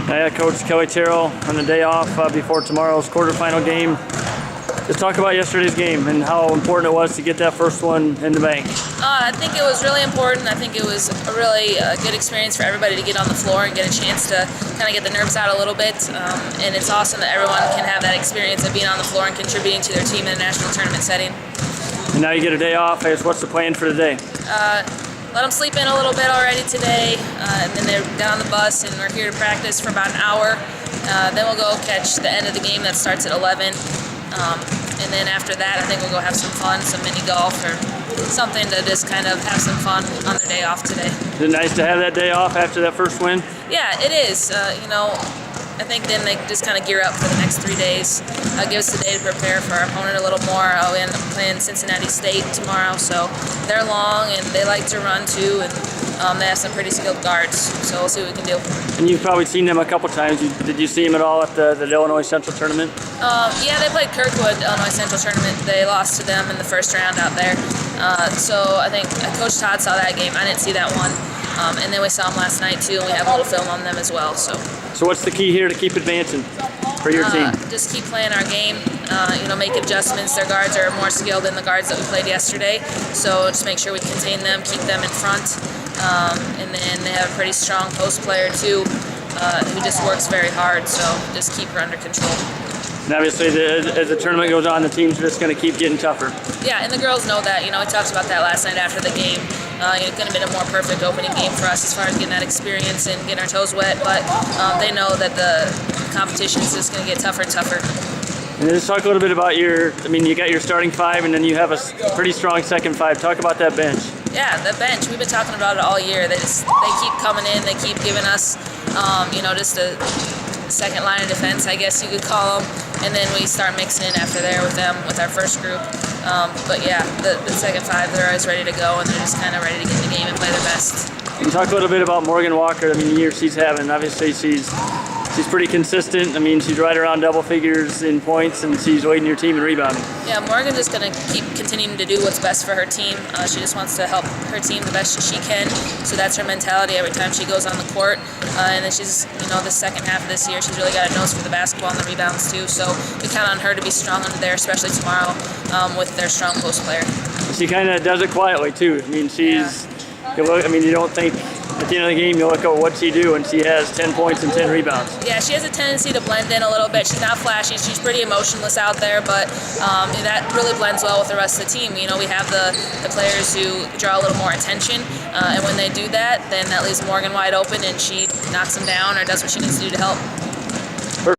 Coach Kelli Terrell on the day off before tomorrow's quarterfinal game. Just talk about yesterday's game and how important it was to get that first one in the bank. I think it was really important. I think it was a really good experience for everybody to get on the floor and get a chance to kind of get the nerves out a little bit. And it's awesome that everyone can have that experience of being on the floor and contributing to their team in a national tournament setting. And now you get a day off. I guess what's the plan for the day? Let them sleep in a little bit already today, and then they're down the bus, and we're here to practice for about an hour. Then we'll go catch the end of the game that starts at 11. And then after that, I think we'll go have some fun, some mini golf or something to just kind of have some fun on their day off today. Is it nice to have that day off after that first win? Yeah, it is. I think then they just kind of gear up for the next 3 days. Give us the day to prepare for our opponent a little more. We end up playing Cincinnati State tomorrow, so they're long and they like to run too, and they have some pretty skilled guards, so we'll see what we can do. And you've probably seen them a couple times. Did you see them at all at the Illinois Central Tournament? Yeah, they played Kirkwood, Illinois Central Tournament. They lost to them in the first round out there. So I think Coach Todd saw that game. I didn't see that one. And then we saw them last night too, and we have a little film on them as well. So what's the key here to keep advancing for your team? Just keep playing our game, make adjustments. Their guards are more skilled than the guards that we played yesterday, so just make sure we contain them, keep them in front. And then they have a pretty strong post player too, who just works very hard, so just keep her under control. And obviously, as the tournament goes on, the teams are just going to keep getting tougher. Yeah, and the girls know that. We talked about that last night after the game. It could have been a more perfect opening game for us as far as getting that experience and getting our toes wet, but they know that the competition is just going to get tougher and tougher. And let's talk a little bit about you got your starting five, and then you have a pretty strong second five. Talk about that bench. Yeah, the bench. We've been talking about it all year. They keep coming in. They keep giving us, just a second line of defense, I guess you could call them. And then we start mixing in after there with them, with our first group. But yeah, the second five, they're always ready to go, and they're just kind of ready to get in the game and play their best. And talk a little bit about Morgan Walker. The year she's having. Obviously, she's pretty consistent. She's right around double figures in points, and she's leading your team in rebounding. Yeah, Morgan's just going to keep continuing to do what's best for her team. She just wants to help her team the best she can. So that's her mentality every time she goes on the court. And then she's, the second half of this year, she's really got a nose for the basketball and the rebounds too. So we count on her to be strong under there, especially tomorrow with their strong post player. She kind of does it quietly too. You don't think at the end of the game you look at what she do, and she has 10 points and 10 rebounds. Yeah, she has a tendency to blend in a little bit. She's not flashy. She's pretty emotionless out there, but that really blends well with the rest of the team. We have the players who draw a little more attention, and when they do that, then that leaves Morgan wide open, and she knocks them down or does what she needs to do to help.